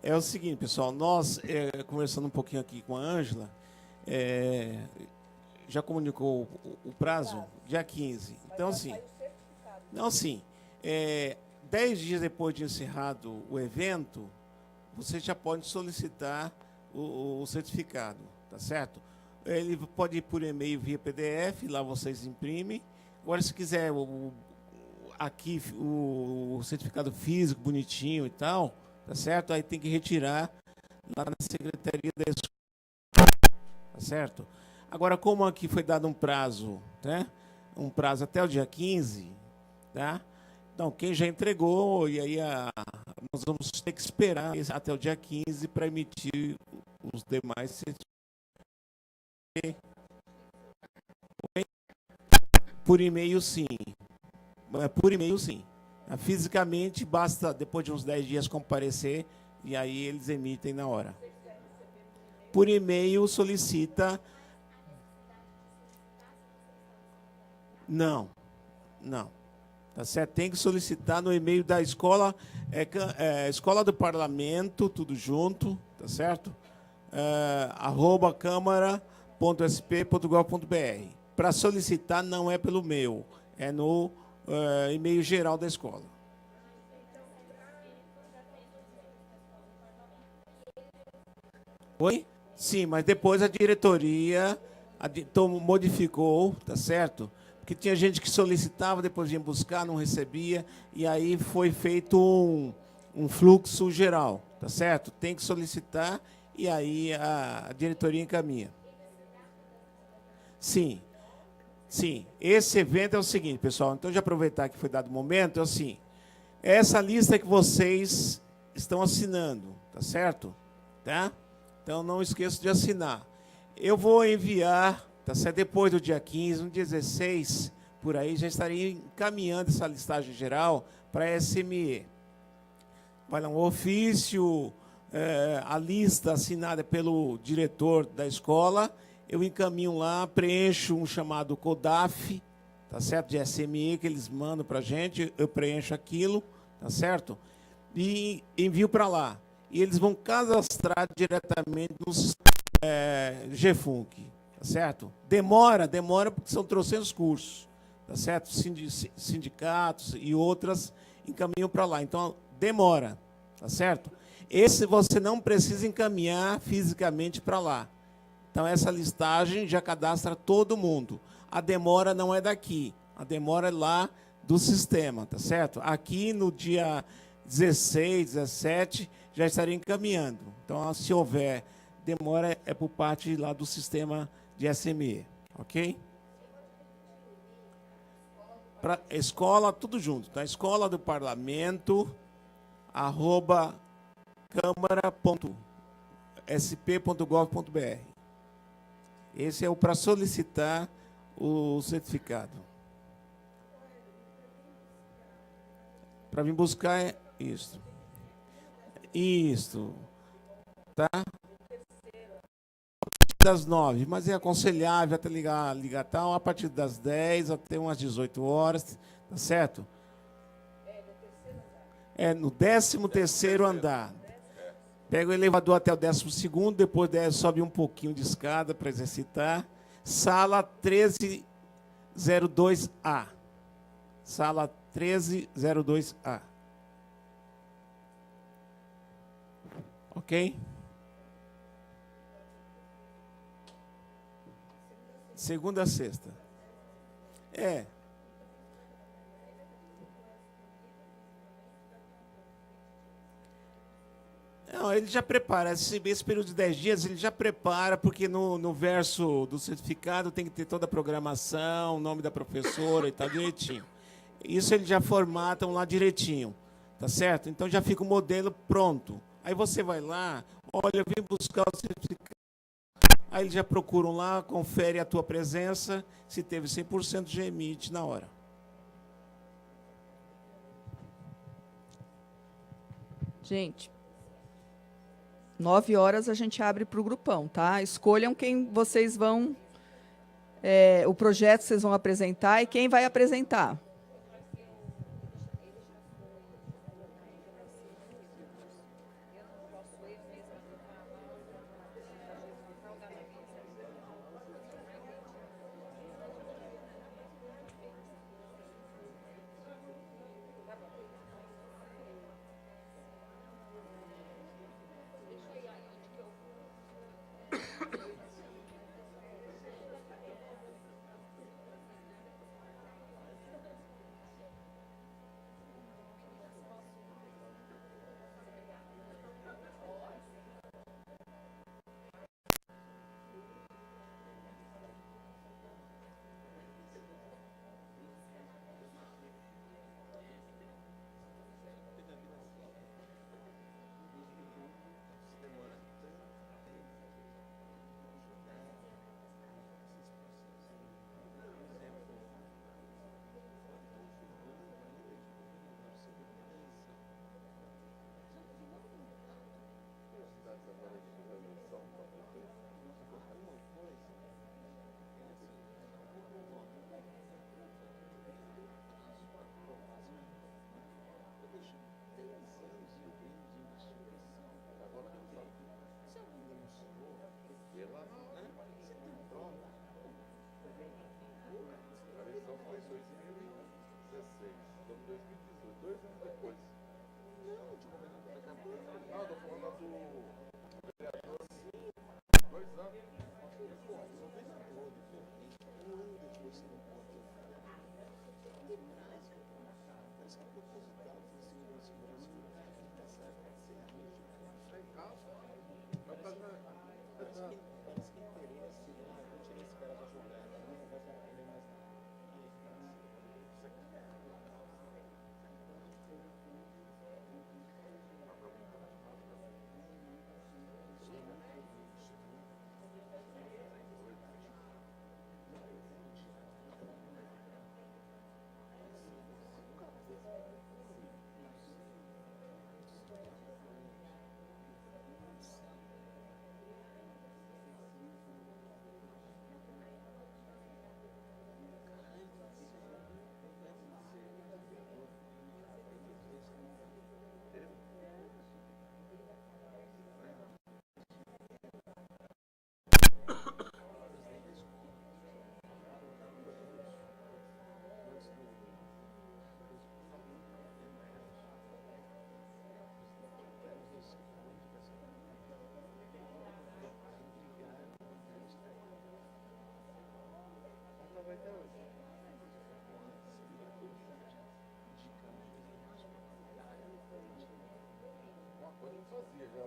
É o seguinte, pessoal, nós, conversando um pouquinho aqui com a Ângela, já comunicou o prazo? Dia 15. Então, assim, não, assim, 10 dias depois de encerrado o evento, você já pode solicitar o certificado, tá certo? Ele pode ir por e-mail via PDF, lá vocês imprimem. Agora, se quiser aqui o certificado físico, bonitinho e tal, tá certo? Aí tem que retirar lá na Secretaria da Escola, tá certo? Agora, como aqui foi dado um prazo, né? Um prazo até o dia 15, tá? Então, quem já entregou, e aí nós vamos ter que esperar até o dia 15 para emitir os demais certificados. Por e-mail, sim. Por e-mail, sim. Fisicamente, basta, depois de uns 10 dias, comparecer, e aí eles emitem na hora. Por e-mail, solicita... Não. Tá certo? Tem que solicitar no e-mail da escola, Escola do Parlamento, tudo junto, tá certo? @câmara.sp.gov.br. Para solicitar não é pelo meu, é no e-mail geral da escola. Oi? Sim, mas depois a diretoria modificou, tá certo? Porque tinha gente que solicitava, depois vinha buscar, não recebia, e aí foi feito um fluxo geral, tá certo? Tem que solicitar, e aí a diretoria encaminha. Sim. Esse evento é o seguinte, pessoal, então, de aproveitar que foi dado o momento, é assim, essa lista que vocês estão assinando, tá certo? Tá? Então, não esqueça de assinar. Eu vou enviar, tá certo? Depois do dia 15, no dia 16, por aí, já estaria encaminhando essa listagem geral para a SME. Vai lá um ofício, a lista assinada pelo diretor da escola, eu encaminho lá, preencho um chamado CODAF, tá certo? De SME, que eles mandam para a gente, eu preencho aquilo, tá certo? E envio para lá. E eles vão cadastrar diretamente no GFUNC, tá certo? Demora porque são trocentos cursos, tá certo? Sindicatos e outras encaminham para lá. Então, demora, tá certo? Esse você não precisa encaminhar fisicamente para lá. Então, essa listagem já cadastra todo mundo. A demora não é daqui, a demora é lá do sistema, tá certo? Aqui, no dia 16, 17, já estaria encaminhando. Então, se houver demora, é por parte lá do sistema de SME, ok? Para escola, tudo junto, tá? Escola do Parlamento, @câmara.sp.gov.br. Esse é o para solicitar o certificado. Para vir buscar é isso. Isso. Tá? Das 9, mas é aconselhável até ligar tal, a partir das 10 até umas 18 horas, tá certo? No 13º andar. Pega o elevador até o 12º, depois sobe um pouquinho de escada para exercitar. Sala 1302A. Sala 1302A. Ok? Segunda a sexta. Não, ele já prepara. Esse período de 10 dias, ele já prepara, porque no verso do certificado tem que ter toda a programação, o nome da professora e tal, direitinho. Isso eles já formatam lá direitinho, tá certo? Então já fica o modelo pronto. Aí você vai lá, olha, eu vim buscar o certificado. Aí eles já procuram lá, confere a tua presença, se teve 100%, já emite na hora. Gente, 9 horas a gente abre para o grupão, tá? Escolham quem vocês vão... o projeto que vocês vão apresentar e quem vai apresentar. 2018, 2 anos depois. Não, eu tô falando do vereador. 2 anos. Pô, o vereador, um ano depois você não pode. Parece que é proposital fazer esse negócio. Tá certo, tá em casa. Mas parece que interesse, né? Não tira esse cara da jogada, não vai dar ele mais nada. Vai até hoje. Uma coisa eu fazia já.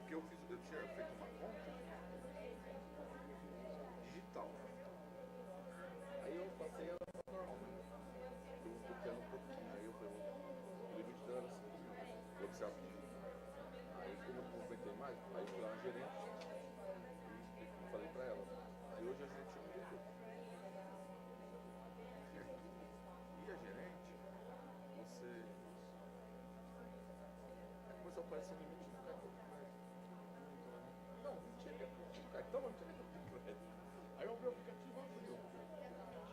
Porque eu tinha feito uma conta digital. Aí eu passei ela pra normal. Eu bloqueando um pouquinho. Aí eu falei, o limite dela era 5 mil. Falou que você abriu. Aí como eu não aguentei mais, aí eu fui lá na gerente e falei pra ela. Aí hoje a gente mudou. E a gerente, você começou a aparecer um limite no cartão de crédito. Não, não tinha cartão, não tinha cartão de crédito. Aí eu abri o aplicativo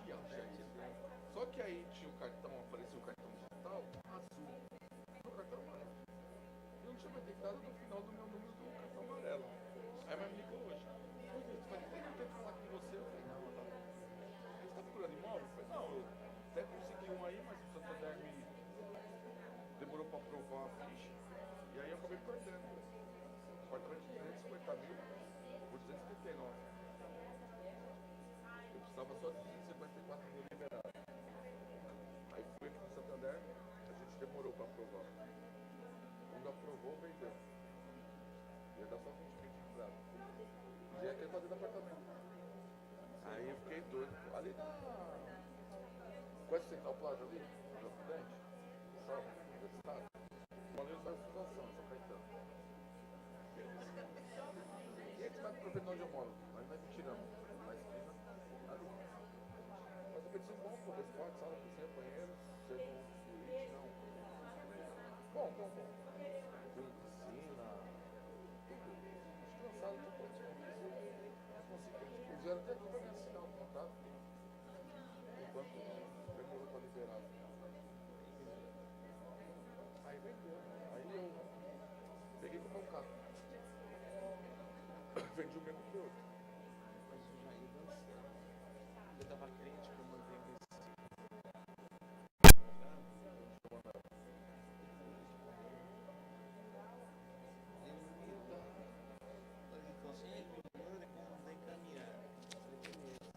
e abri. Só que aí tinha o cartão, apareceu o cartão digital azul. O cartão amarelo. Eu não tinha mais tentado no final do meu número do cartão amarelo. Aí a mãe me ligou hoje. Mas tem que tentar falar com você. Eu falei, não, tá. Você tá procurando imóvel? Eu falei, não, eu até consegui um aí, mas o Santander me demorou pra aprovar a ficha. E aí eu acabei perdendo. Apartamento de 350 mil. Tava só 54 mil liberado. Aí fui aqui no Santander, a gente demorou para aprovar. Quando aprovou, vendeu. Ia dar só 20 mil de entrada. Já ia ter fazendo apartamento. Aí eu fiquei doido. Ali na... Conhece o Central Plaza ali? No Ocidente? Shopping, Universitário. Uma linha da Fundação, São Caetano. E aí que vai pro frente onde eu moro? Mas nós me tiramos. Na esquina, ali. Mas eu pensei, bom, pô, dois quartos, sala, cozinha, banheiro, segundo suíte, não. Bom. Com piscina, tudo. Acho que uma sala de pouquinho. Não consegui. Eles vieram até aqui pra me assinar o contrato. Enquanto demorou pra liberar. Aí vendeu. Aí eu peguei com o meu carro. Vendi o mesmo que o outro. Mas o Jair dançando. Eu estava crente que eu mandei investir. Ele falou assim, me manda que eu não vou encaminhar. Eu falei, beleza.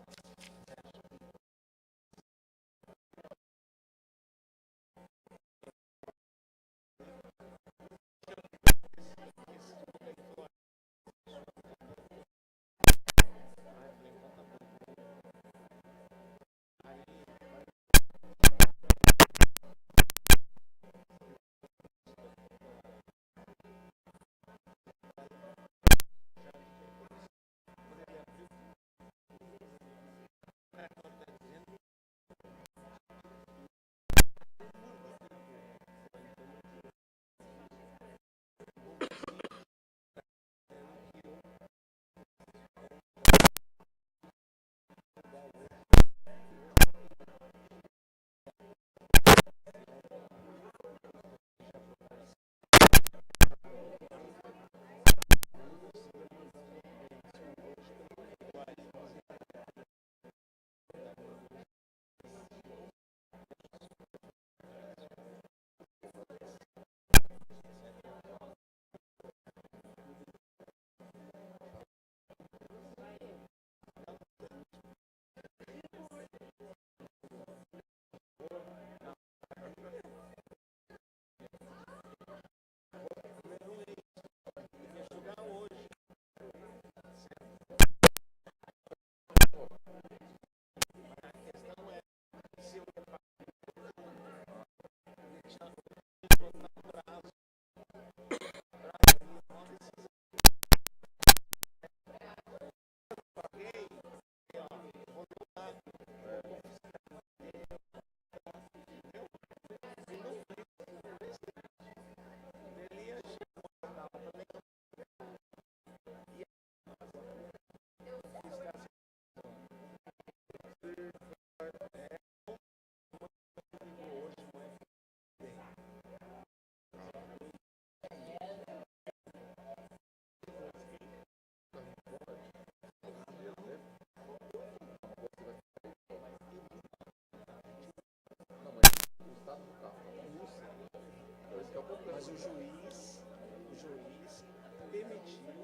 Mas o juiz permitiu a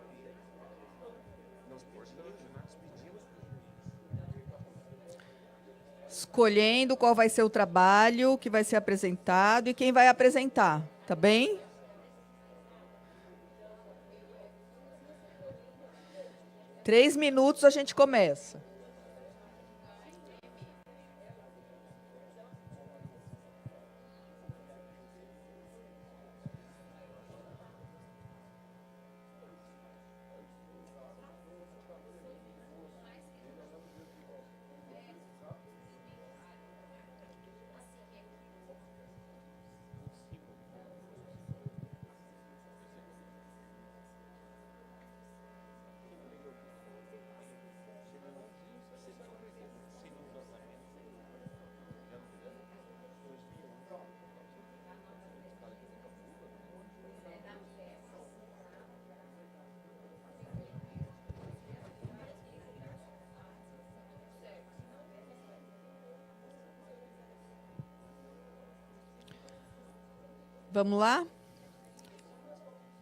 vistoria. Nós pedimos para o juiz. Escolhendo qual vai ser o trabalho que vai ser apresentado e quem vai apresentar, tá bem? Três minutos a gente começa. Vamos lá?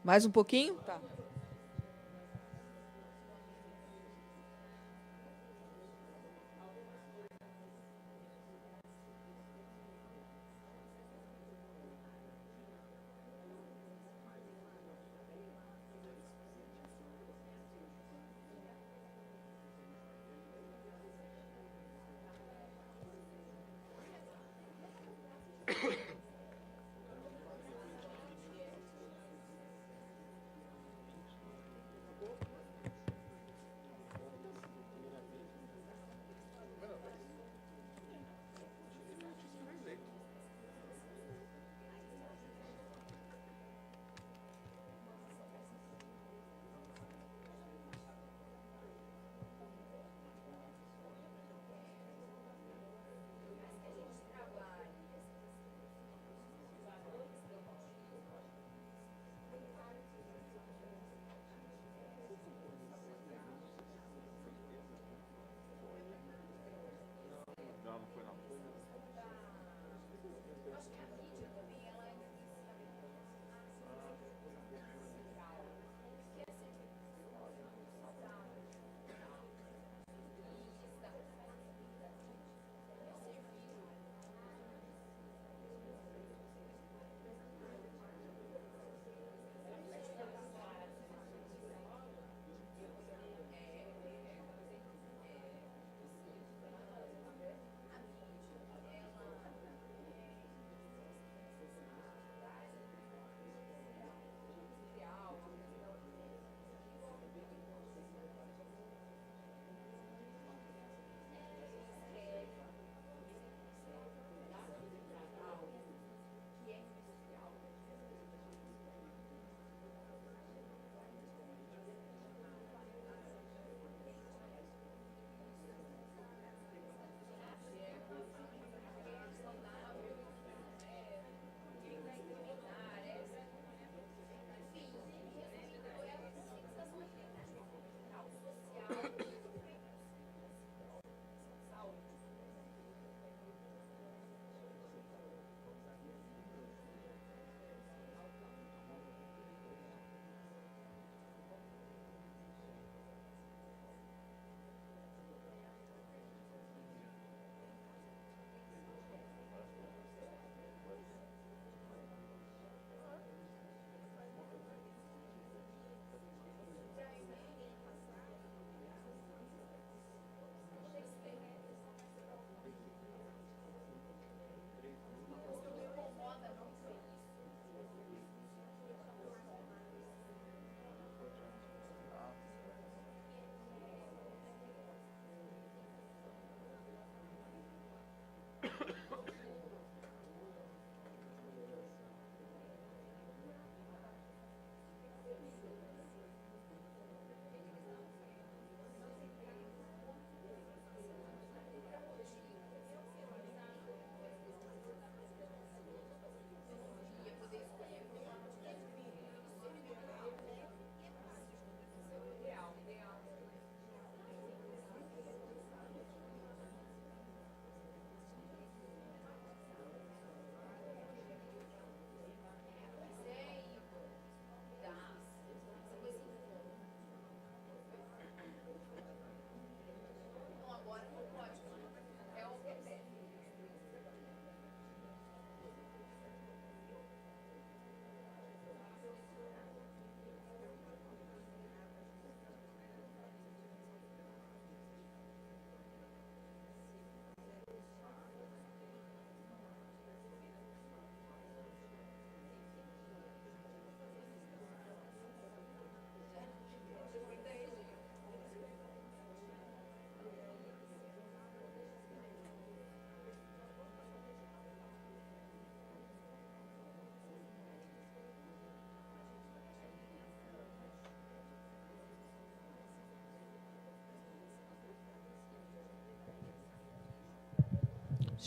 Mais um pouquinho? Tá.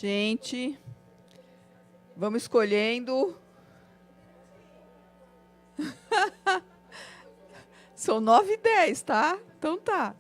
Gente, vamos escolhendo. São 9h10, tá? Então tá.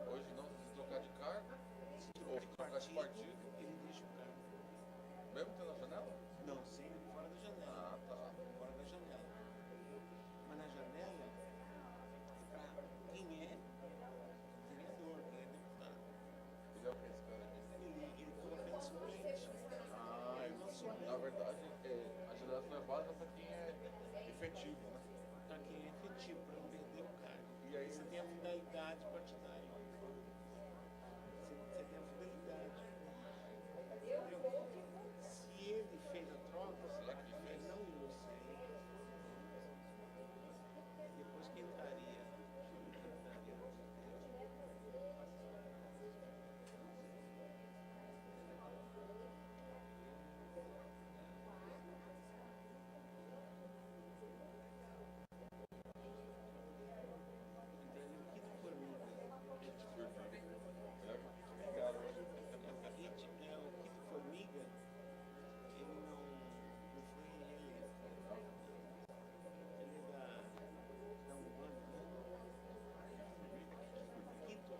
Hoje não, se trocar de cargo, ou trocar de partido, Ele deixa o cargo. mesmo tendo a janela? Não, sempre fora da janela. Ah, tá. Fora da janela. Mas na janela, para quem é vereador, quem é deputado. Ele é o que esse cara aqui? Ele foi apenas suplente. Ah, Ele não assumiu. na verdade, a janela não é válida para quem é efetivo, né? Para quem é efetivo, para não perder o cargo. E aí Você tem a fidelidade partidária. Você tem a fidelidade. Entendeu? Se ele fez a troca, será que ele fez? não sei. Depois que entraria. Formiga, ele não foi reeleito. Ele é da Umbanda. Quito.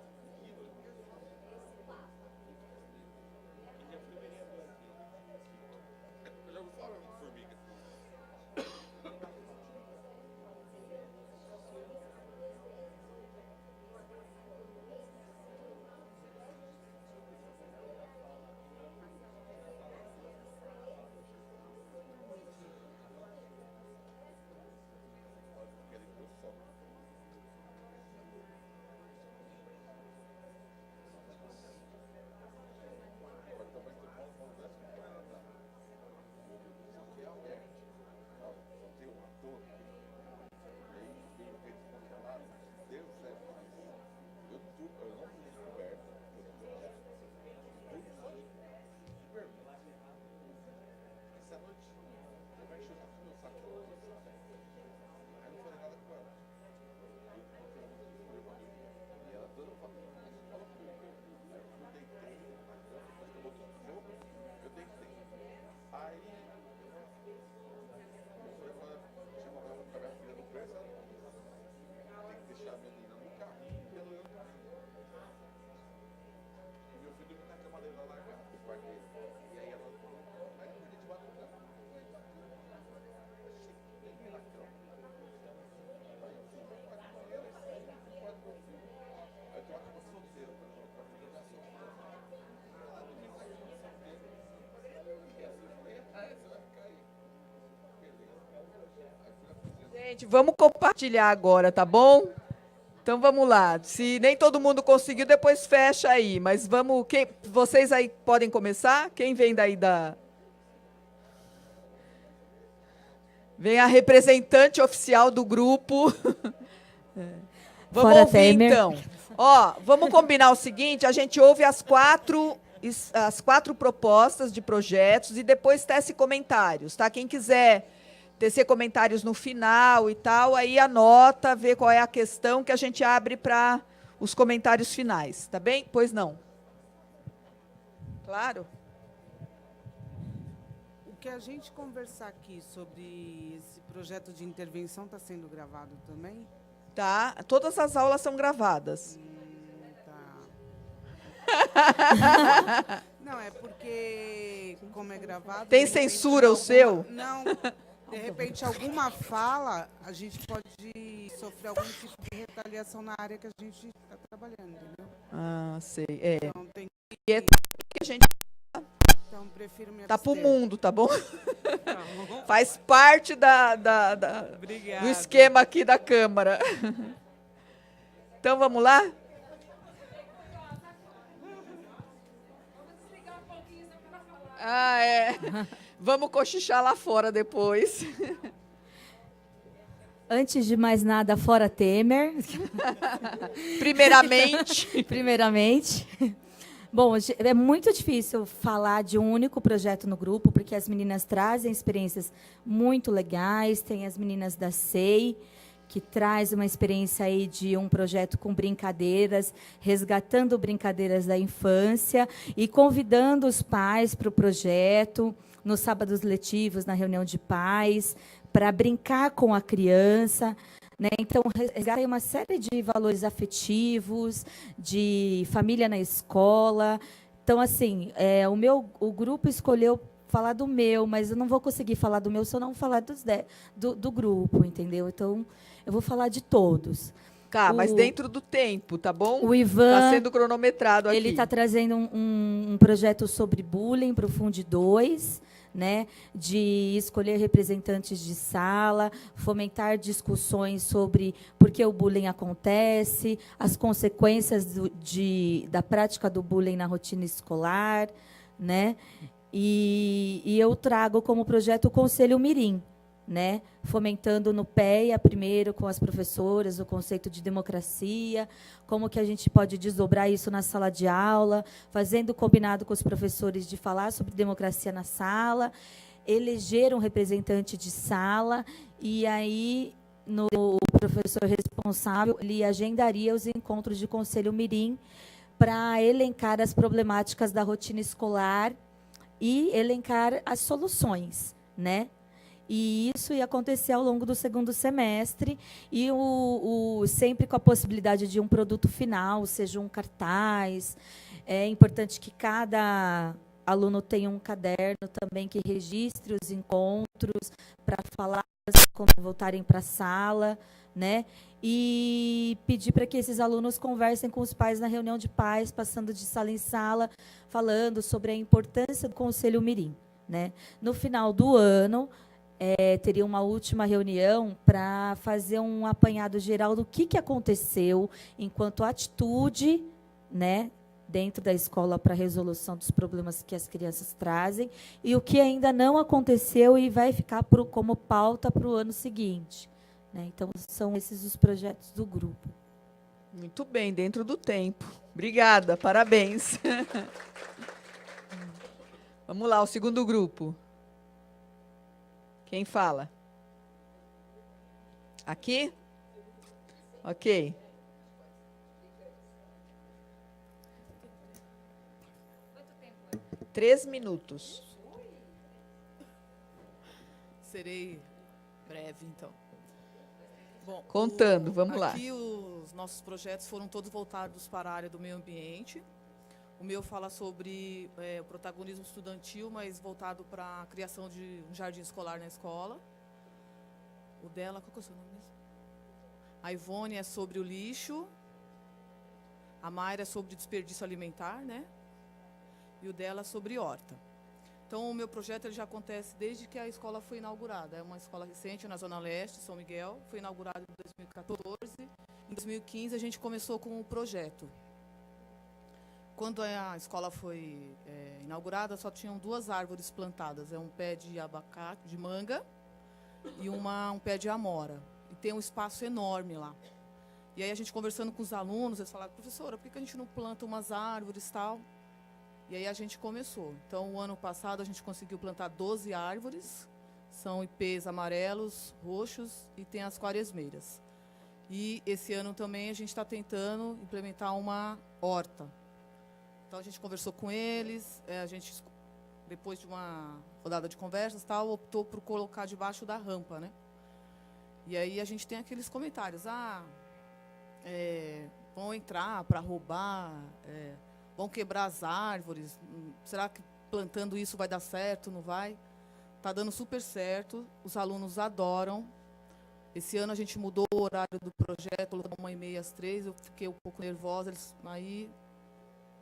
Ele já foi vereador aqui. Eu já ouvi falar de formiga. Querem que eu sobe. Agora também tem um congresso que vai andar. Só que é aberto. Ó, só tem um ator. E aí veio o peito congelado. Deus é mais. Eu não fiz descoberta. De bermuda. Essa noite eu vai encher o saco do meu saco. Aí não falei nada com ela. E ela toda falou comigo. Aí eu deitei na cama, acho que eu botou no jogo, eu deitei. Aí eu falei com ela, chegou agora com a minha filha no preço, tem que deixar a menina no carrinho e ela eu no carrinho. E meu filho dormiu na cama dele lá largado, no quarto dele. E aí ela, aí eu fiquei debaixo da cama. Cheguei na cama. Aí eu fui no quarto do banheiro, aí saí do quarto do meu filho. Aí eu tenho uma cama solteira, pra não ficar solteira. Ela dormiu na cama solteira. E assim eu falei, você vai ficar aí. Beleza. Aí fui na cozinha. Gente, vamos compartilhar agora, tá bom? Então vamos lá. Se nem todo mundo conseguiu, depois fecha aí. Mas vamos. Vocês aí podem começar? Quem vem daí da. Vem a representante oficial do grupo. Vamos Fora ouvir, Temer. então. Ó, vamos combinar o seguinte: a gente ouve as quatro propostas de projetos e depois tece comentários, tá? Quem quiser tecer comentários no final e tal, aí anota, vê qual é a questão que a gente abre para os comentários finais, tá bem? Pois não. Claro. O que a gente conversar aqui sobre esse projeto de intervenção está sendo gravado também? Tá? Todas as aulas são gravadas. Tá. Não, é porque, como é gravado... Tem de repente, censura o seu? Não, de repente, alguma fala, a gente pode sofrer algum tipo de retaliação na área que a gente está trabalhando, entendeu? Ah, sei. É. Então, tem E é que a gente então prefiro me tá pro abster. mundo, tá bom? Tá bom? Faz parte do Obrigada. esquema aqui da Câmara. Então, vamos lá? Ah, é. Vamos cochichar lá fora depois. Antes de mais nada, fora Temer. Primeiramente. Primeiramente. Bom, é muito difícil falar de um único projeto no grupo, porque as meninas trazem experiências muito legais. Tem as meninas da SEI, que traz uma experiência aí de um projeto com brincadeiras, resgatando brincadeiras da infância e convidando os pais para o projeto, nos sábados letivos, na reunião de pais, para brincar com a criança. Né? Então, resgata uma série de valores afetivos, de família na escola. Então, assim, o grupo escolheu falar do meu, mas eu não vou conseguir falar do meu se eu não falar do grupo, entendeu? Então, eu vou falar de todos. Tá, mas dentro do tempo, tá bom? O Ivan... Está sendo cronometrado aqui. Ele está trazendo um projeto sobre bullying para o Funde 2, né, de escolher representantes de sala, fomentar discussões sobre por que o bullying acontece, as consequências da prática do bullying na rotina escolar, né? E eu trago como projeto o Conselho Mirim, né, fomentando no PEA, primeiro com as professoras, o conceito de democracia, como que a gente pode desdobrar isso na sala de aula, fazendo combinado com os professores de falar sobre democracia na sala, eleger um representante de sala, e aí o professor responsável ele agendaria os encontros de Conselho Mirim para elencar as problemáticas da rotina escolar e elencar as soluções, né? E isso ia acontecer ao longo do segundo semestre, e sempre com a possibilidade de um produto final, seja um cartaz. É importante que cada aluno tenha um caderno também que registre os encontros, para falar quando voltarem para a sala, né? E pedir para que esses alunos conversem com os pais na reunião de pais, passando de sala em sala, falando sobre a importância do Conselho Mirim, né? No final do ano, teria uma última reunião para fazer um apanhado geral do que aconteceu enquanto atitude, né, dentro da escola para a resolução dos problemas que as crianças trazem, e o que ainda não aconteceu e vai ficar como pauta para o ano seguinte. Né? Então, são esses os projetos do grupo. Muito bem, dentro do tempo. Obrigada, parabéns. Vamos lá, o segundo grupo. Quem fala? Aqui? Ok. Quanto tempo? 3 minutos. Serei breve, então. Bom, Contando, vamos lá. Aqui os nossos projetos foram todos voltados para a área do meio ambiente. O meu fala sobre o protagonismo estudantil, mas voltado para a criação de um jardim escolar na escola. O dela, qual que é o seu nome mesmo? A Ivone é sobre o lixo. A Mayra é sobre desperdício alimentar, né? E o dela é sobre horta. Então, o meu projeto ele já acontece desde que a escola foi inaugurada. É uma escola recente, na Zona Leste, São Miguel. Foi inaugurada em 2014. Em 2015, a gente começou com o projeto. Quando a escola foi inaugurada, só tinham 2 árvores plantadas. É um pé de abacate, de manga, e um pé de amora. E tem um espaço enorme lá. E aí, a gente conversando com os alunos, eles falaram, professora, por que a gente não planta umas árvores e tal? E aí, a gente começou. Então, o ano passado, a gente conseguiu plantar 12 árvores. São ipês amarelos, roxos, e tem as quaresmeiras. E esse ano também, a gente está tentando implementar uma horta. Então, a gente conversou com eles, a gente, depois de uma rodada de conversas, tal, optou por colocar debaixo da rampa, né? E aí a gente tem aqueles comentários, vão entrar para roubar, vão quebrar as árvores, será que plantando isso vai dar certo, não vai? Está dando super certo, os alunos adoram. Esse ano a gente mudou o horário do projeto, colocou 1h30 às 3h, eu fiquei um pouco nervosa, aí...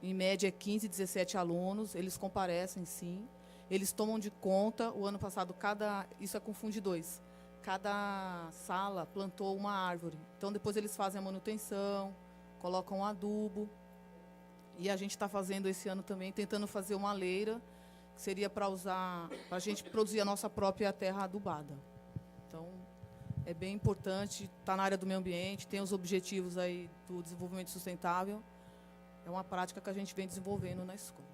Em média, 15, 17 alunos, eles comparecem, sim. Eles tomam de conta, o ano passado, isso é com Funde 2, cada sala plantou uma árvore. Então, depois eles fazem a manutenção, colocam adubo. E a gente está fazendo esse ano também, tentando fazer uma leira, que seria para a gente produzir a nossa própria terra adubada. Então, é bem importante, está na área do meio ambiente, tem os objetivos aí do desenvolvimento sustentável. é uma prática que a gente vem desenvolvendo na escola.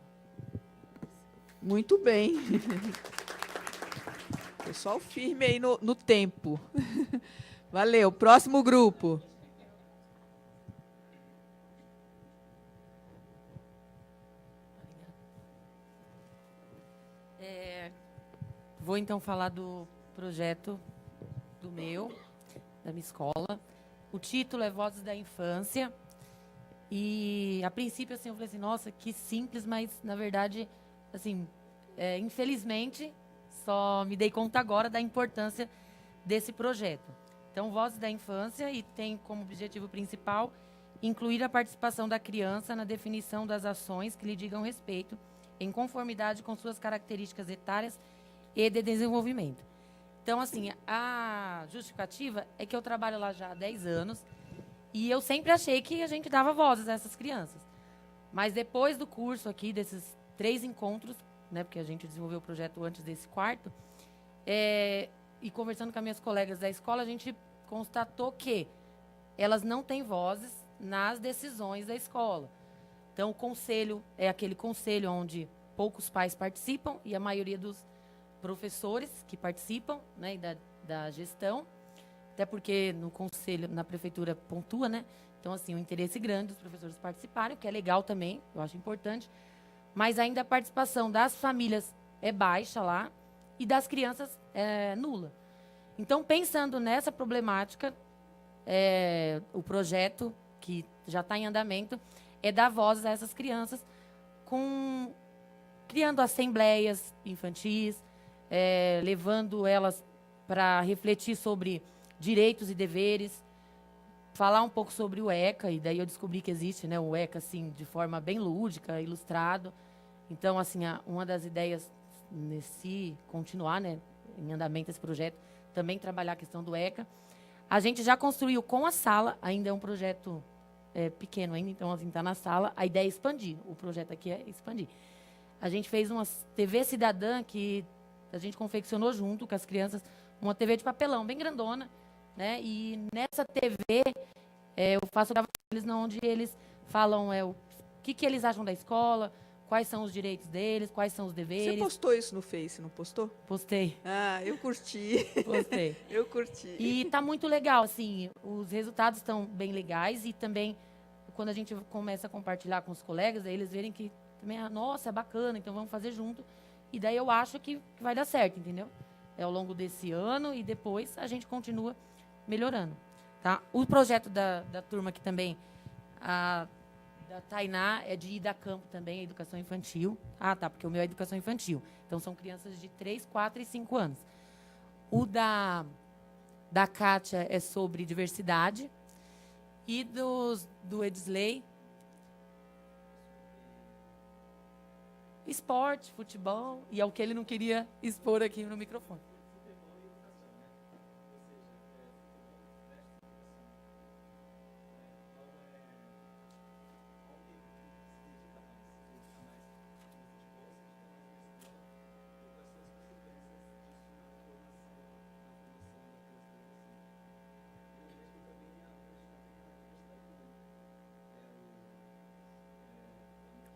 Muito bem. Pessoal firme aí no tempo. Valeu. Próximo grupo. Vou então falar do projeto da minha escola. O título é Vozes da Infância. E, a princípio, assim, eu falei assim, nossa, que simples, mas, na verdade, assim, infelizmente, só me dei conta agora da importância desse projeto. Então, Vozes da Infância, e tem como objetivo principal incluir a participação da criança na definição das ações que lhe digam respeito, em conformidade com suas características etárias e de desenvolvimento. Então, assim, a justificativa é que eu trabalho lá já há 10 anos e eu sempre achei que a gente dava vozes a essas crianças. Mas depois do curso aqui, desses 3 encontros, né, porque a gente desenvolveu o projeto antes desse quarto, e conversando com as minhas colegas da escola, a gente constatou que elas não têm vozes nas decisões da escola. Então, o conselho é aquele conselho onde poucos pais participam e a maioria dos professores que participam, né, e da gestão, até porque no conselho, na prefeitura pontua, né? Então, assim, um interesse grande dos professores participarem, o que é legal também, eu acho importante, mas ainda a participação das famílias é baixa lá e das crianças é nula. Então, pensando nessa problemática, o projeto que já está em andamento é dar voz a essas crianças, criando assembleias infantis, levando elas para refletir sobre direitos e deveres, falar um pouco sobre o ECA, e daí eu descobri que existe, né, o ECA assim, de forma bem lúdica, ilustrado. Então, assim, uma das ideias nesse continuar, né, em andamento esse projeto, também trabalhar a questão do ECA. A gente já construiu com a sala, ainda é um projeto pequeno ainda, então assim, está na sala. A ideia é expandir, o projeto aqui é expandir. A gente fez uma TV cidadã que a gente confeccionou junto com as crianças, uma TV de papelão, bem grandona, né? E nessa TV eu faço gravação deles, onde eles falam o que eles acham da escola, quais são os direitos deles, quais são os deveres. Você postou isso no Face, não postou? Postei. Ah, eu curti. Postei. Eu curti. E tá muito legal, assim, os resultados estão bem legais e também, quando a gente começa a compartilhar com os colegas, aí eles verem que também, nossa, é bacana, então vamos fazer junto. E daí eu acho que vai dar certo, entendeu? Ao longo desse ano e depois a gente continua melhorando. Tá? O projeto da turma aqui também, da Tainá, é de ir da campo também, a educação infantil. Ah, tá, porque o meu é educação infantil. Então, são crianças de 3, 4 e 5 anos. O da Kátia é sobre diversidade. E do Edisley, esporte, futebol, e é o que ele não queria expor aqui no microfone.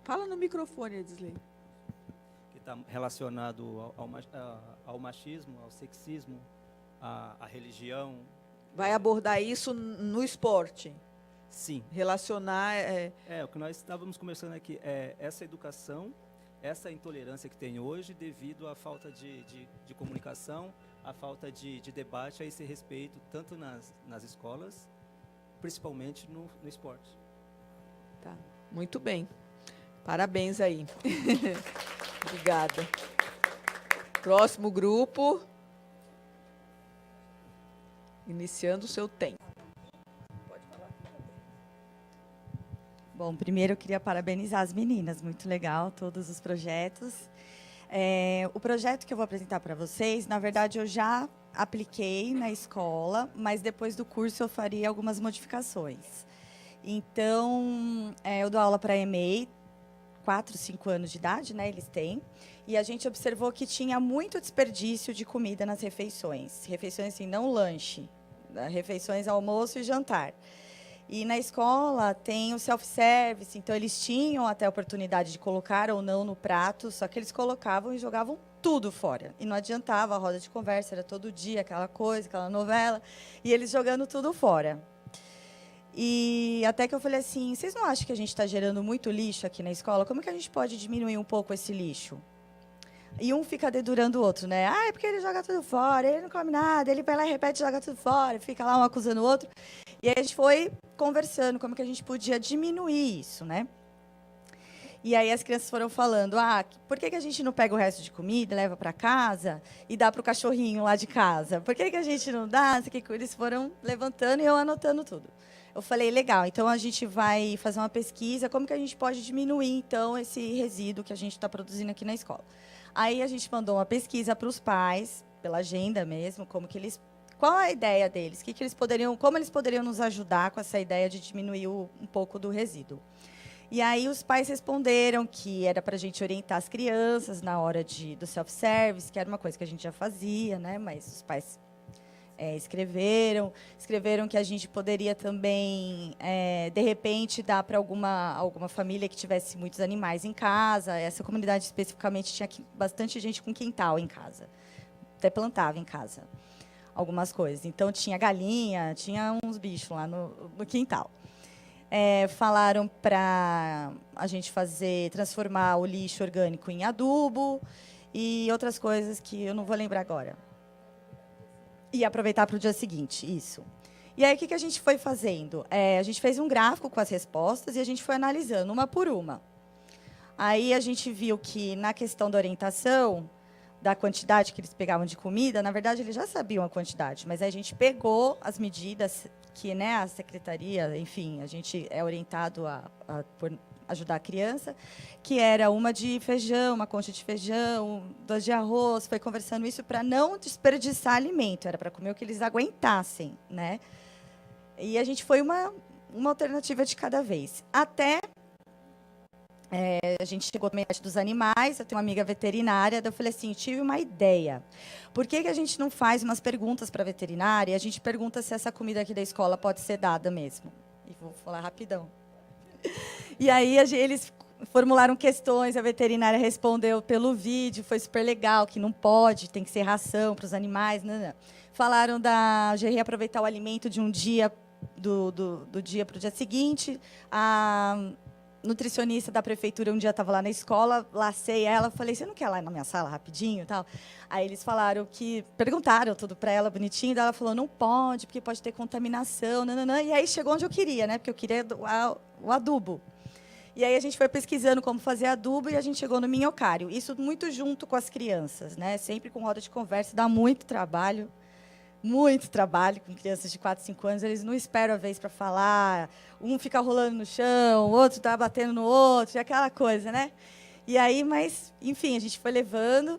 Fala no microfone, Edisley. Que está relacionado ao machismo, ao sexismo, à religião. Vai abordar isso no esporte? Sim. Relacionar... O que nós estávamos conversando aqui é essa educação, essa intolerância que tem hoje devido à falta de comunicação, à falta de debate a esse respeito, tanto nas escolas, principalmente no esporte. Tá, muito bem. Parabéns aí. Obrigada. Próximo grupo. Iniciando o seu tempo. Bom, primeiro eu queria parabenizar as meninas, muito legal, todos os projetos. O projeto que eu vou apresentar para vocês, na verdade, eu já apliquei na escola, mas depois do curso eu faria algumas modificações. Então, eu dou aula para EMEI, 4, 5 anos de idade, né, eles têm, e a gente observou que tinha muito desperdício de comida nas refeições. Refeições, assim, não lanche, refeições almoço e jantar. E na escola tem o self-service, então eles tinham até a oportunidade de colocar ou não no prato, só que eles colocavam e jogavam tudo fora. E não adiantava, a roda de conversa era todo dia, aquela coisa, aquela novela, e eles jogando tudo fora. E até que eu falei assim, vocês não acham que a gente está gerando muito lixo aqui na escola? Como que a gente pode diminuir um pouco esse lixo? E um fica dedurando o outro, né? Ah, é porque ele joga tudo fora, ele não come nada, ele vai lá e repete, joga tudo fora, fica lá um acusando o outro. E aí a gente foi conversando como que a gente podia diminuir isso, né? E aí as crianças foram falando, por que a gente não pega o resto de comida, leva para casa e dá para o cachorrinho lá de casa? Por que a gente não dá? Eles foram levantando e eu anotando tudo. Eu falei, legal, então a gente vai fazer uma pesquisa, como que a gente pode diminuir, então, esse resíduo que a gente está produzindo aqui na escola. Aí a gente mandou uma pesquisa para os pais, pela agenda mesmo, qual a ideia deles, como eles poderiam nos ajudar com essa ideia de diminuir um pouco do resíduo. E aí os pais responderam que era para a gente orientar as crianças na hora do self-service, que era uma coisa que a gente já fazia, né? Mas os pais escreveram que a gente poderia também, de repente, dar para alguma família que tivesse muitos animais em casa. Essa comunidade especificamente tinha bastante gente com quintal em casa, até plantava em casa algumas coisas. Então, tinha galinha, tinha uns bichos lá no quintal. Falaram para a gente transformar o lixo orgânico em adubo e outras coisas que eu não vou lembrar agora. E aproveitar para o dia seguinte, isso. E aí, o que a gente foi fazendo? A gente fez um gráfico com as respostas e a gente foi analisando uma por uma. Aí, a gente viu que, na questão da orientação, da quantidade que eles pegavam de comida, na verdade, eles já sabiam a quantidade, mas aí a gente pegou as medidas que, né, a secretaria, enfim, a gente é orientado por ajudar a criança, que era uma de feijão, uma concha de feijão, 2 de arroz, foi conversando isso para não desperdiçar alimento, era para comer o que eles aguentassem, né? E a gente foi uma alternativa de cada vez. Até a gente chegou também dos animais, eu tenho uma amiga veterinária, daí eu falei assim, tive uma ideia. Por que a gente não faz umas perguntas para a veterinária e a gente pergunta se essa comida aqui da escola pode ser dada mesmo? E vou falar rapidão. E aí eles formularam questões, a veterinária respondeu pelo vídeo, foi super legal, que não pode, tem que ser ração para os animais. Não. Falaram de reaproveitar o alimento de um dia, do dia para o dia seguinte. A nutricionista da prefeitura um dia estava lá na escola, lacei ela, falei, você não quer ir lá na minha sala rapidinho e tal? Aí eles perguntaram tudo para ela bonitinho, daí ela falou, não pode, porque pode ter contaminação, nananã. E aí chegou onde eu queria, né? Porque eu queria o adubo. E aí a gente foi pesquisando como fazer adubo e a gente chegou no minhocário. Isso muito junto com as crianças, né? Sempre com roda de conversa, dá muito trabalho com crianças de 4, 5 anos, eles não esperam a vez para falar, um fica rolando no chão, o outro está batendo no outro, e aquela coisa, né? E aí, mas, enfim, a gente foi levando,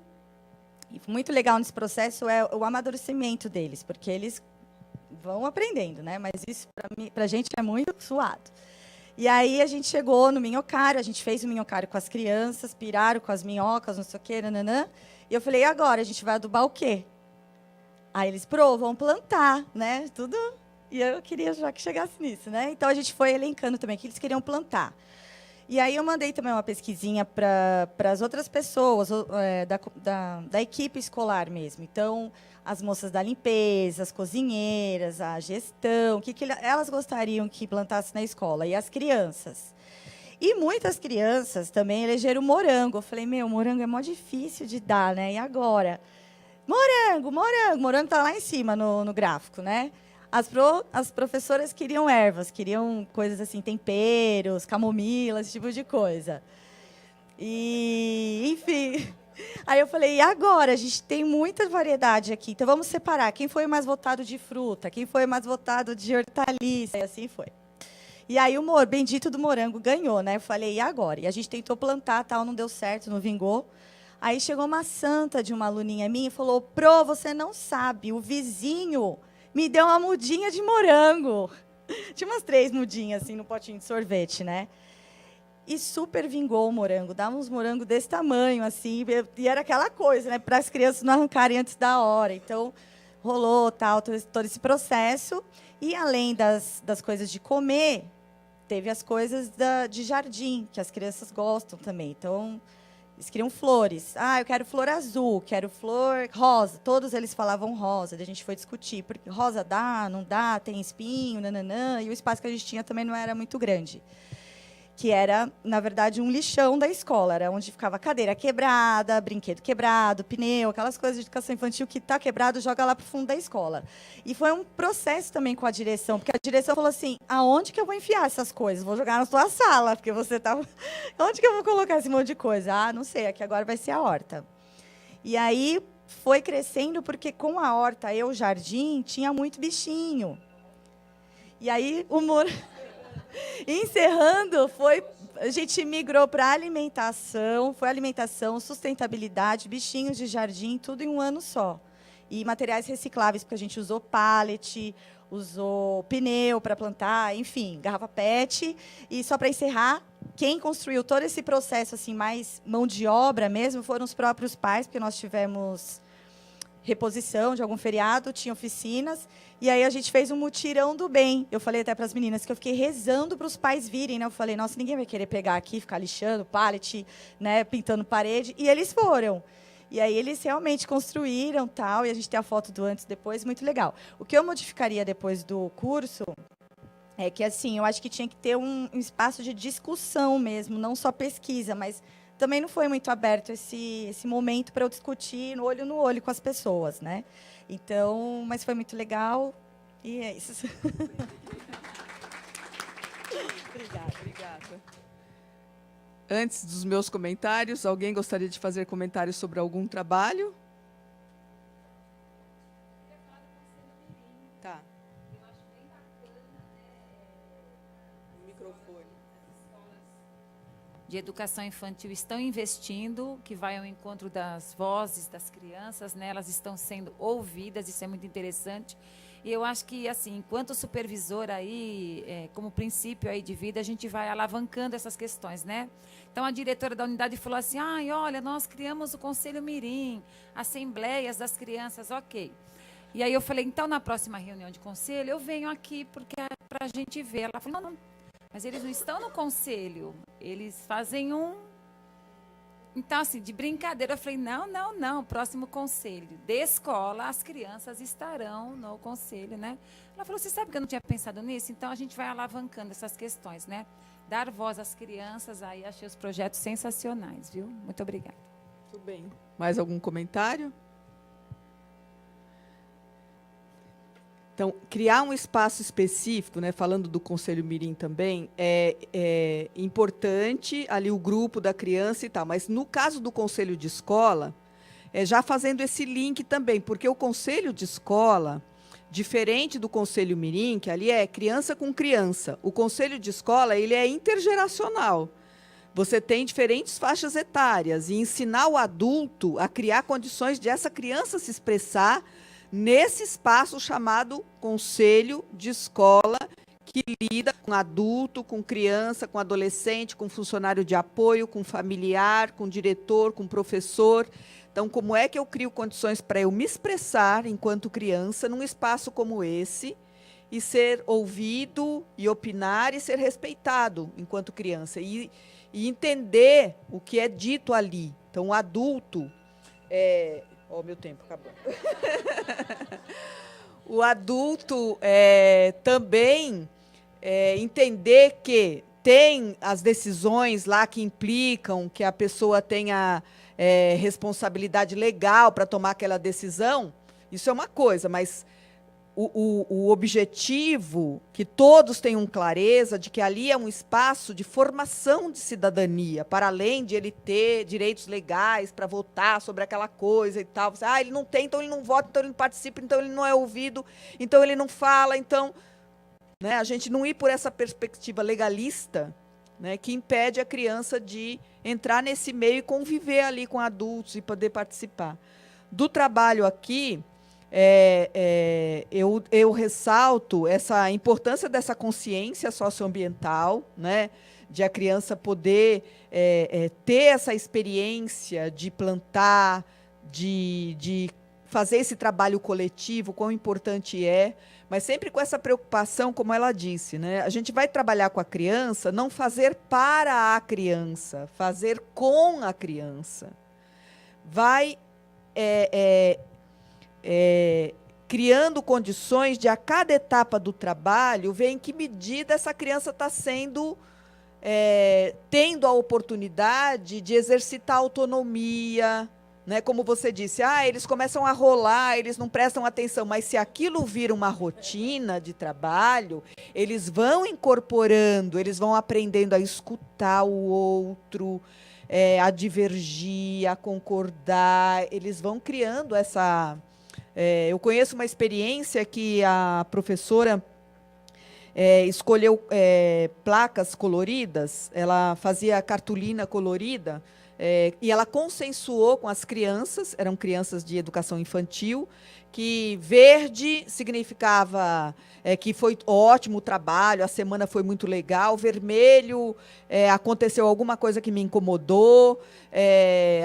e muito legal nesse processo é o amadurecimento deles, porque eles vão aprendendo, né? Mas isso, para a gente, é muito suado. E aí a gente chegou no minhocário, a gente fez o minhocário com as crianças, piraram com as minhocas, não sei o quê, nananã, e eu falei, e agora, a gente vai adubar o quê? Aí eles vão plantar, né? Tudo. E eu queria já que chegasse nisso, né? Então a gente foi elencando também que eles queriam plantar. E aí eu mandei também uma pesquisinha para as outras pessoas da equipe escolar mesmo. Então, as moças da limpeza, as cozinheiras, a gestão, o que elas gostariam que plantasse na escola, e as crianças. E muitas crianças também elegeram morango. Eu falei, morango é mó difícil de dar, né? E agora? Morango está lá em cima no gráfico, né? As professoras queriam ervas, queriam coisas assim, temperos, camomila, esse tipo de coisa. E, enfim, aí eu falei, e agora? A gente tem muita variedade aqui, então vamos separar. Quem foi mais votado de fruta, quem foi mais votado de hortaliça, e assim foi. E aí o bendito do morango ganhou, né? Eu falei, e agora? E a gente tentou plantar, tal, não deu certo, não vingou. Aí chegou uma santa de uma aluninha minha e falou, Pro, você não sabe, o vizinho me deu uma mudinha de morango. Tinha umas 3 mudinhas, assim, no potinho de sorvete, né? E super vingou o morango, dava uns morangos desse tamanho, assim, e era aquela coisa, né? Para as crianças não arrancarem antes da hora. Então, rolou tal, todo esse processo. E além das coisas de comer, teve as coisas de jardim, que as crianças gostam também. Então, eles queriam flores. Ah, eu quero flor azul, quero flor rosa. Todos eles falavam rosa. Daí a gente foi discutir, porque rosa dá, não dá, tem espinho, nananã. E o espaço que a gente tinha também não era muito grande. Que era, na verdade, um lixão da escola. Era onde ficava cadeira quebrada, brinquedo quebrado, pneu, aquelas coisas de educação infantil que está quebrado, joga lá para o fundo da escola. E foi um processo também com a direção, porque a direção falou assim, aonde que eu vou enfiar essas coisas? Vou jogar na sua sala, porque você está... Onde que eu vou colocar esse monte de coisa? Ah, não sei, aqui agora vai ser a horta. E aí foi crescendo, porque com a horta e o jardim tinha muito bichinho. E aí o muro... Encerrando, a gente migrou para alimentação, foi alimentação, sustentabilidade, bichinhos de jardim, tudo em um ano só. E materiais recicláveis, porque a gente usou pallet, usou pneu para plantar, enfim, garrafa PET. E só para encerrar, quem construiu todo esse processo, assim, mais mão de obra mesmo, foram os próprios pais, porque nós tivemos reposição de algum feriado, tinha oficinas, e aí a gente fez um mutirão do bem. Eu falei até para as meninas que eu fiquei rezando para os pais virem, né? Eu falei, nossa, ninguém vai querer pegar aqui, ficar lixando, pallet, né, pintando parede, e eles foram. E aí eles realmente construíram, tal, e a gente tem a foto do antes e depois, muito legal. O que eu modificaria depois do curso é que, assim, eu acho que tinha que ter um espaço de discussão mesmo, não só pesquisa, mas também não foi muito aberto esse momento para eu discutir no olho com as pessoas, né? Então, mas foi muito legal e é isso. Obrigada. Antes dos meus comentários, alguém gostaria de fazer comentários sobre algum trabalho? Tá. De educação infantil estão investindo, que vai ao encontro das vozes das crianças, né? Elas estão sendo ouvidas, isso é muito interessante. E eu acho que, assim, enquanto supervisor aí, como princípio aí de vida, a gente vai alavancando essas questões, né? Então, a diretora da unidade falou assim, olha, nós criamos o Conselho Mirim, assembleias das crianças, ok. E aí eu falei, então, na próxima reunião de conselho, eu venho aqui porque é para a gente ver. Ela falou, não, mas eles não estão no conselho, eles fazem um... Então, assim, de brincadeira, eu falei, não, próximo conselho de escola, as crianças estarão no conselho, né? Ela falou, você sabe que eu não tinha pensado nisso? Então, a gente vai alavancando essas questões, né? Dar voz às crianças, aí achei os projetos sensacionais, viu? Muito obrigada. Tudo bem. Mais algum comentário? Então, criar um espaço específico, né, falando do Conselho Mirim também, é importante, ali o grupo da criança e tal, mas no caso do Conselho de Escola, já fazendo esse link também, porque o Conselho de Escola, diferente do Conselho Mirim, que ali é criança com criança, o Conselho de Escola ele é intergeracional. Você tem diferentes faixas etárias e ensinar o adulto a criar condições de essa criança se expressar nesse espaço chamado Conselho de Escola, que lida com adulto, com criança, com adolescente, com funcionário de apoio, com familiar, com diretor, com professor. Então, como é que eu crio condições para eu me expressar enquanto criança num espaço como esse e ser ouvido e opinar e ser respeitado enquanto criança e entender o que é dito ali. Então, o adulto... meu tempo acabou. O adulto também entender que tem as decisões lá que implicam que a pessoa tenha responsabilidade legal para tomar aquela decisão, isso é uma coisa, mas o objetivo, que todos tenham clareza de que ali é um espaço de formação de cidadania, para além de ele ter direitos legais para votar sobre aquela coisa e tal. Ele não tem, então ele não vota, então ele não participa, então ele não é ouvido, então ele não fala. Então, né, a gente não ir por essa perspectiva legalista, né, que impede a criança de entrar nesse meio e conviver ali com adultos e poder participar. Do trabalho aqui... eu ressalto essa importância dessa consciência socioambiental, né, de a criança poder ter essa experiência de plantar, de fazer esse trabalho coletivo, quão importante é, mas sempre com essa preocupação, como ela disse, né? A gente vai trabalhar com a criança, não fazer para a criança, fazer com a criança. Vai criando condições de, a cada etapa do trabalho, ver em que medida essa criança está sendo, tendo a oportunidade de exercitar autonomia, né? Como você disse, eles começam a rolar, eles não prestam atenção, mas se aquilo vira uma rotina de trabalho, eles vão incorporando, eles vão aprendendo a escutar o outro, a divergir, a concordar, eles vão criando essa... eu conheço uma experiência que a professora escolheu placas coloridas, ela fazia cartolina colorida, e ela consensuou com as crianças, eram crianças de educação infantil, que verde significava que foi ótimo o trabalho, a semana foi muito legal, vermelho, aconteceu alguma coisa que me incomodou,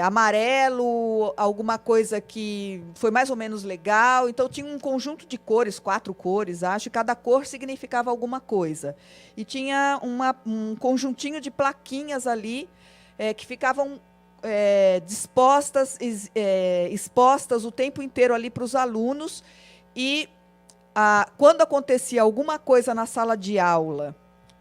amarelo, alguma coisa que foi mais ou menos legal. Então, tinha um conjunto de cores, 4 cores, acho, e cada cor significava alguma coisa. E tinha um conjuntinho de plaquinhas ali, que ficavam expostas o tempo inteiro ali para os alunos, e quando acontecia alguma coisa na sala de aula,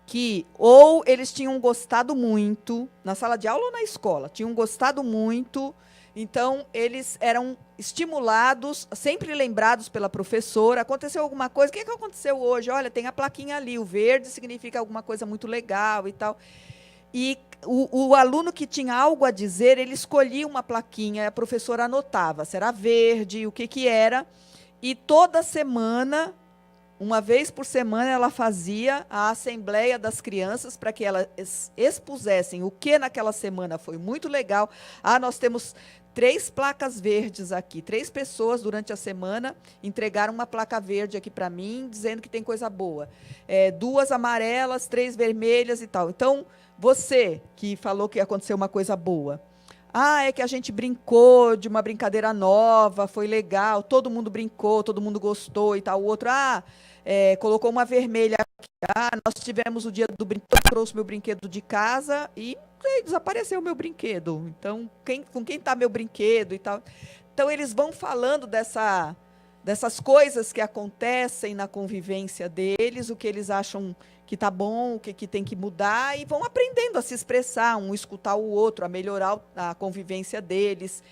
que ou eles tinham gostado muito, na sala de aula ou na escola, tinham gostado muito, então eles eram estimulados, sempre lembrados pela professora, aconteceu alguma coisa, o que aconteceu hoje? Olha, tem a plaquinha ali, o verde significa alguma coisa muito legal e tal. E o aluno que tinha algo a dizer, ele escolhia uma plaquinha, a professora anotava se era verde, o que era, e toda semana, uma vez por semana, ela fazia a assembleia das crianças para que elas expusessem o que naquela semana foi muito legal. Nós temos 3 placas verdes aqui, 3 pessoas durante a semana entregaram uma placa verde aqui para mim, dizendo que tem coisa boa. 2 amarelas, 3 vermelhas e tal. Então, você que falou que aconteceu uma coisa boa. É que a gente brincou de uma brincadeira nova, foi legal, todo mundo brincou, todo mundo gostou e tal. O outro, colocou uma vermelha aqui. Nós tivemos o dia do brinquedo, trouxe meu brinquedo de casa e desapareceu o meu brinquedo. Então, com quem está meu brinquedo e tal? Então, eles vão falando dessas coisas que acontecem na convivência deles, o que eles acham que está bom, o que tem que mudar, e vão aprendendo a se expressar, escutar o outro, a melhorar a convivência deles.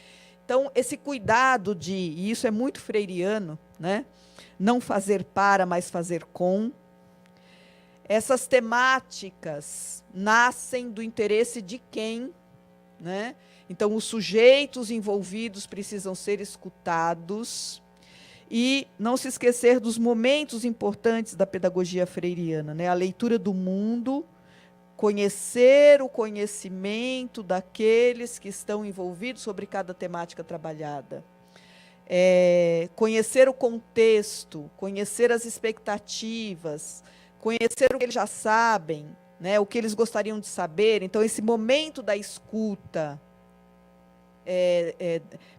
Então, esse cuidado e isso é muito freiriano, né? Não fazer para, mas fazer com. Essas temáticas nascem do interesse de quem, né? Então, os sujeitos envolvidos precisam ser escutados. E não se esquecer dos momentos importantes da pedagogia freiriana, né? A leitura do mundo, conhecer o conhecimento daqueles que estão envolvidos sobre cada temática trabalhada, conhecer o contexto, conhecer as expectativas, conhecer o que eles já sabem, né? O que eles gostariam de saber. Então, esse momento da escuta,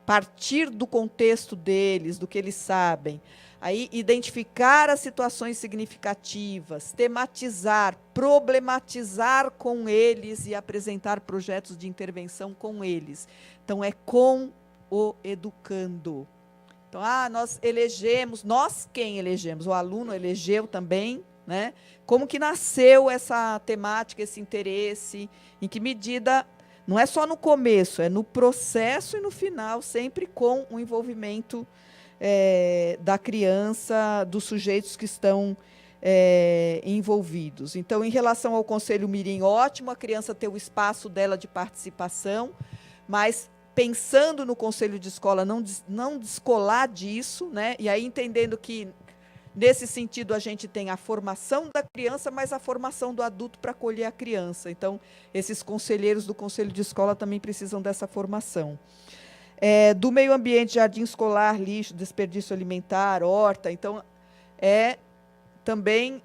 partir do contexto deles, do que eles sabem, aí identificar as situações significativas, tematizar, problematizar com eles e apresentar projetos de intervenção com eles. Então, é com o educando. Então, nós elegemos, nós quem elegemos? O aluno elegeu também, né? Como que nasceu essa temática, esse interesse, em que medida... Não é só no começo, é no processo e no final, sempre com o envolvimento da criança, dos sujeitos que estão envolvidos. Então, em relação ao Conselho Mirim, ótimo a criança ter o espaço dela de participação, mas pensando no Conselho de Escola, não descolar disso, né? E aí entendendo que, nesse sentido, a gente tem a formação da criança, mas a formação do adulto para acolher a criança. Então, esses conselheiros do Conselho de Escola também precisam dessa formação. Do meio ambiente, jardim escolar, lixo, desperdício alimentar, horta. Então, também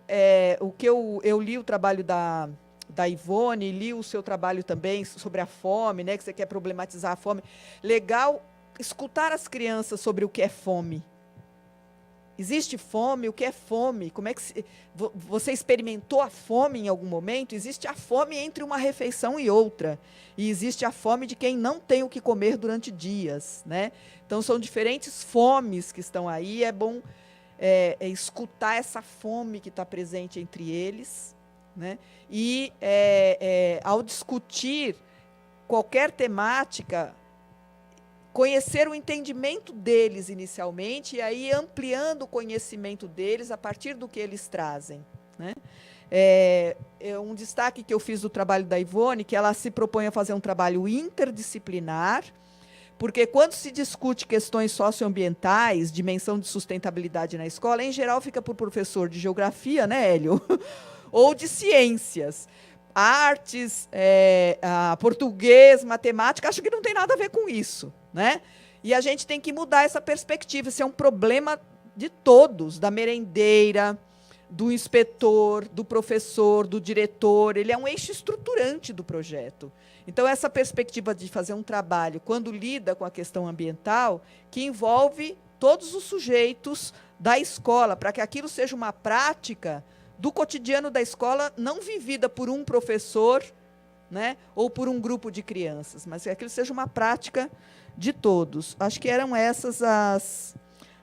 o que eu li o trabalho da Ivone, li o seu trabalho também sobre a fome, né, que você quer problematizar a fome. Legal escutar as crianças sobre o que é fome. Existe fome? O que é fome? Como é que você experimentou a fome em algum momento? Existe a fome entre uma refeição e outra. E existe a fome de quem não tem o que comer durante dias, né? Então, são diferentes fomes que estão aí. É bom escutar essa fome que está presente entre eles, né? E, ao discutir qualquer temática, conhecer o entendimento deles inicialmente e aí ampliando o conhecimento deles a partir do que eles trazem, né? Um destaque que eu fiz do trabalho da Ivone, que ela se propõe a fazer um trabalho interdisciplinar, porque quando se discute questões socioambientais, dimensão de sustentabilidade na escola, em geral fica para o professor de geografia, né, Hélio? Ou de ciências. Artes, português, matemática, acho que não tem nada a ver com isso, né? E a gente tem que mudar essa perspectiva. Isso é um problema de todos, da merendeira, do inspetor, do professor, do diretor. Ele é um eixo estruturante do projeto. Então, essa perspectiva de fazer um trabalho, quando lida com a questão ambiental, que envolve todos os sujeitos da escola, para que aquilo seja uma prática do cotidiano da escola, não vivida por um professor, né, ou por um grupo de crianças, mas que aquilo seja uma prática de todos. Acho que eram essas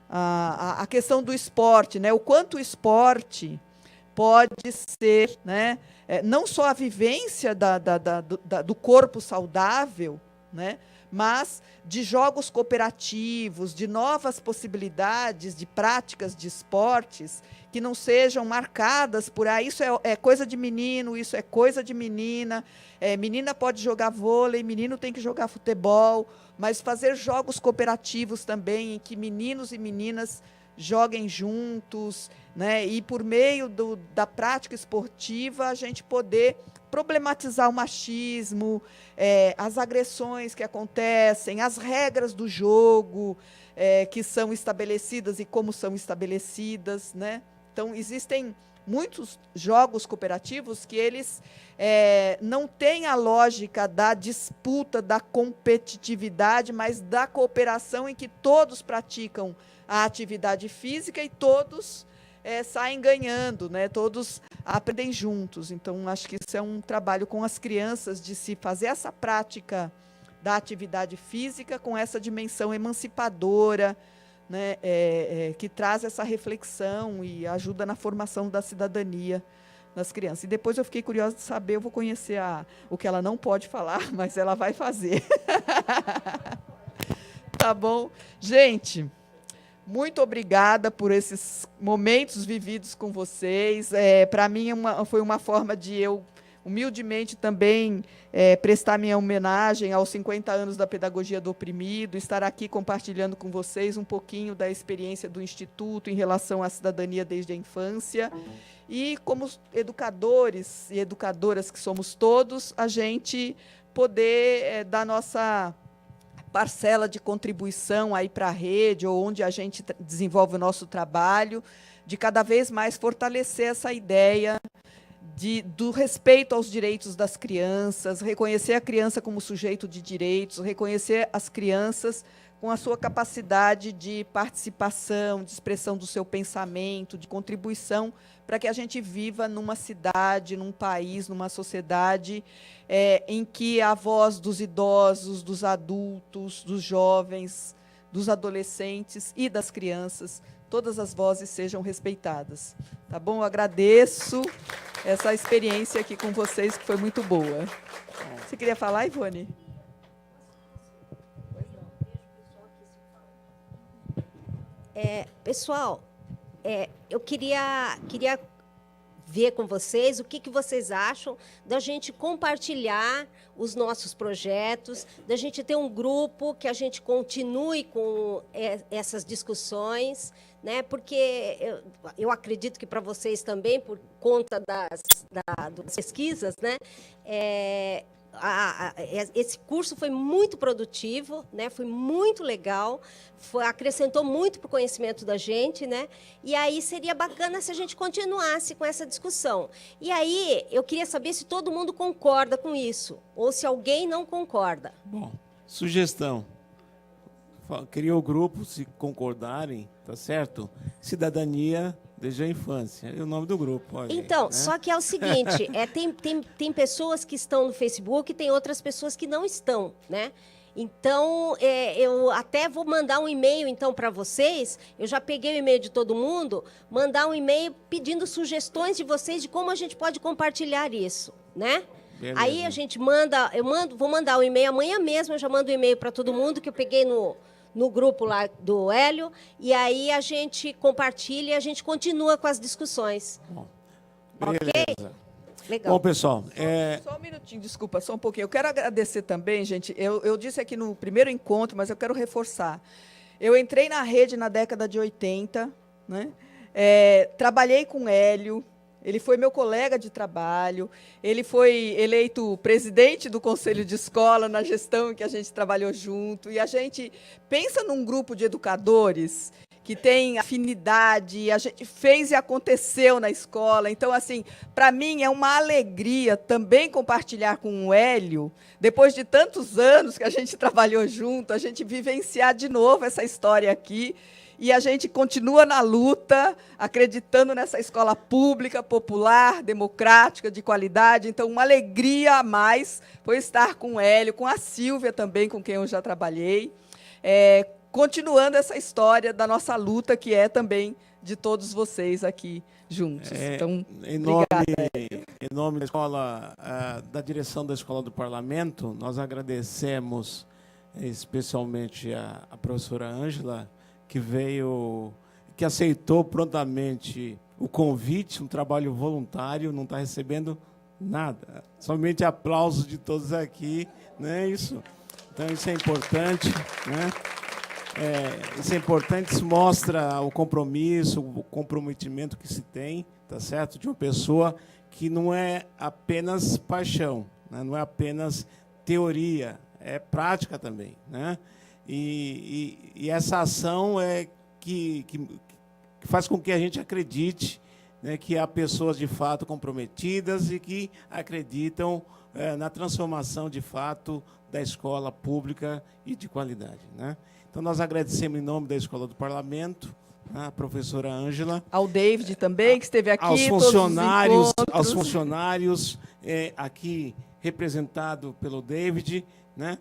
a questão do esporte, né, o quanto o esporte pode ser, né, não só a vivência do corpo saudável, né, mas de jogos cooperativos, de novas possibilidades de práticas de esportes que não sejam marcadas por isso é coisa de menino, isso é coisa de menina, menina pode jogar vôlei, menino tem que jogar futebol, mas fazer jogos cooperativos também, em que meninos e meninas joguem juntos, né, e por meio da prática esportiva a gente poder problematizar o machismo, as agressões que acontecem, as regras do jogo que são estabelecidas e como são estabelecidas, né? Então, existem muitos jogos cooperativos que eles não têm a lógica da disputa, da competitividade, mas da cooperação em que todos praticam a atividade física e todos saem ganhando, né? Todos aprendem juntos. Então, acho que isso é um trabalho com as crianças, de se fazer essa prática da atividade física com essa dimensão emancipadora, né? Que traz essa reflexão e ajuda na formação da cidadania das crianças. E depois eu fiquei curiosa de saber, eu vou conhecer o que ela não pode falar, mas ela vai fazer. Tá bom? Gente, muito obrigada por esses momentos vividos com vocês. Para mim, foi uma forma de eu, humildemente, também prestar minha homenagem aos 50 anos da Pedagogia do Oprimido, estar aqui compartilhando com vocês um pouquinho da experiência do Instituto em relação à cidadania desde a infância. E, como educadores e educadoras que somos todos, a gente poder dar nossa parcela de contribuição aí para a rede, ou onde a gente desenvolve o nosso trabalho, de cada vez mais fortalecer essa ideia do respeito aos direitos das crianças, reconhecer a criança como sujeito de direitos, reconhecer as crianças com a sua capacidade de participação, de expressão do seu pensamento, de contribuição, para que a gente viva numa cidade, num país, numa sociedade em que a voz dos idosos, dos adultos, dos jovens, dos adolescentes e das crianças, todas as vozes sejam respeitadas. Tá bom? Eu agradeço essa experiência aqui com vocês, que foi muito boa. Você queria falar, Ivone? Pessoal, eu queria ver com vocês o que vocês acham da gente compartilhar os nossos projetos, da gente ter um grupo que a gente continue com essas discussões, né? Porque eu acredito que para vocês também, por conta das pesquisas, né? Esse curso foi muito produtivo, né? Foi muito legal, acrescentou muito para o conhecimento da gente, né? E aí seria bacana se a gente continuasse com essa discussão. E aí eu queria saber se todo mundo concorda com isso, ou se alguém não concorda. Bom, sugestão. cria o grupo, se concordarem, tá certo? Cidadania desde a infância. É o nome do grupo. Olha, Então, né? só que é o seguinte, tem pessoas que estão no Facebook e tem outras pessoas que não estão, né? Então, eu até vou mandar um e-mail, então, para vocês. Eu já peguei o e-mail de todo mundo, mandar um e-mail pedindo sugestões de vocês de como a gente pode compartilhar isso, né? Beleza. Aí a gente vou mandar o e-mail amanhã mesmo, eu já mando o e-mail para todo mundo que eu peguei no grupo lá do Hélio, e aí a gente compartilha e a gente continua com as discussões. Bom, Ok? beleza. Legal. Bom, pessoal, Só um minutinho, desculpa, só um pouquinho. Eu quero agradecer também, gente. Eu disse aqui no primeiro encontro, mas eu quero reforçar. Eu entrei na rede na década de 80, né? Trabalhei com o Hélio, ele foi meu colega de trabalho, ele foi eleito presidente do Conselho de Escola na gestão em que a gente trabalhou junto, e a gente pensa num grupo de educadores que tem afinidade, a gente fez e aconteceu na escola. Então, assim, para mim é uma alegria também compartilhar com o Hélio, depois de tantos anos que a gente trabalhou junto, a gente vivenciar de novo essa história aqui, e a gente continua na luta, acreditando nessa escola pública, popular, democrática, de qualidade. Então, uma alegria a mais foi estar com o Hélio, com a Silvia também, com quem eu já trabalhei, continuando essa história da nossa luta, que é também de todos vocês aqui juntos. Então, em nome da escola, da direção da Escola do Parlamento, nós agradecemos especialmente a professora Ângela, que aceitou prontamente o convite, um trabalho voluntário, não está recebendo nada, somente aplausos de todos aqui, não é isso? Então, isso é importante, né? Isso é importante, isso mostra o compromisso, o comprometimento que se tem, tá certo? De uma pessoa que não é apenas paixão, né? Não é apenas teoria, é prática também, né? E essa ação é que faz com que a gente acredite, né, que há pessoas de fato comprometidas e que acreditam na transformação de fato da escola pública e de qualidade, né? Então, nós agradecemos em nome da Escola do Parlamento, a professora Ângela. Ao David também, que esteve aqui. Aos funcionários aqui representado pelo David, né?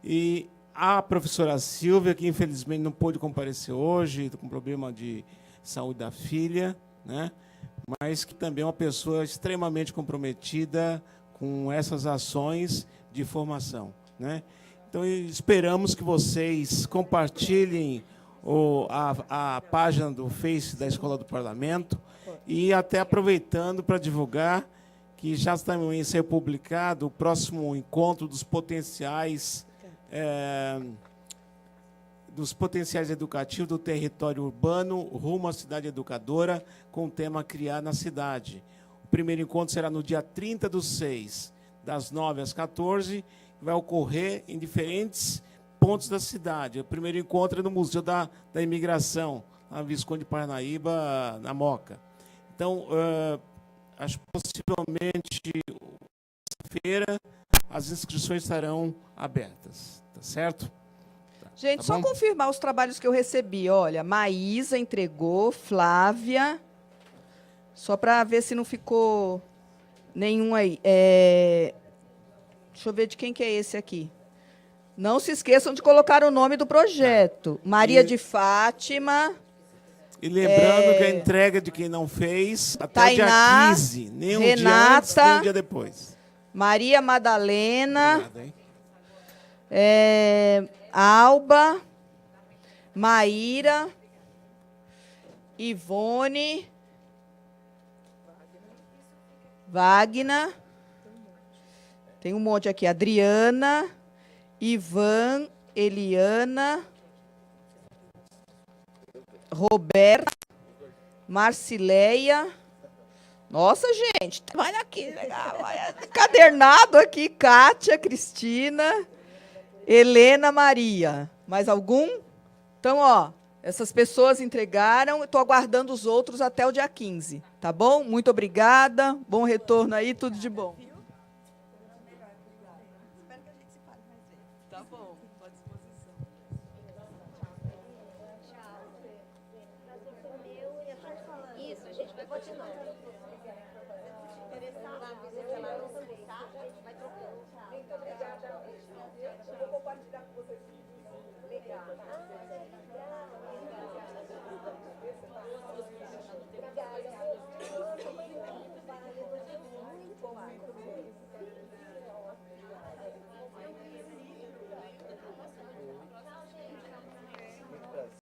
E a professora Silvia, que infelizmente não pôde comparecer hoje, com problema de saúde da filha, né? Mas que também é uma pessoa extremamente comprometida com essas ações de formação, né? Então, esperamos que vocês compartilhem a página do Face da Escola do Parlamento e até aproveitando para divulgar que já também ser publicado o próximo encontro dos potenciais educativos do território urbano rumo à cidade educadora, com o tema Criar na Cidade. O primeiro encontro será no dia 30/6, das 9 às 14, vai ocorrer em diferentes pontos da cidade. O primeiro encontro é no Museu da Imigração, na Visconde de Parnaíba, na Moca. Então, acho que possivelmente, feira, as inscrições estarão abertas, tá certo? Gente, Tá só bom? confirmar os trabalhos que eu recebi. Olha, Maísa entregou, Flávia, só para ver se não ficou nenhum aí. Deixa eu ver de quem que é esse aqui. Não se esqueçam de colocar o nome do projeto. Maria de Fátima. E lembrando que a entrega de quem não fez, até Tainá, o dia 15, nem um dia antes, Renata, nem um dia depois. Maria Madalena. Obrigado, hein? Alba, Maíra, Ivone, Wagner, tem um monte aqui, Adriana, Ivan, Eliana, Roberta, Marcileia. Nossa, gente, olha aqui, legal, olha, encadernado aqui, Kátia, Cristina, Helena Maria. Mais algum? Então, ó, essas pessoas entregaram, estou aguardando os outros até o dia 15, tá bom? Muito obrigada, bom retorno aí, tudo de bom.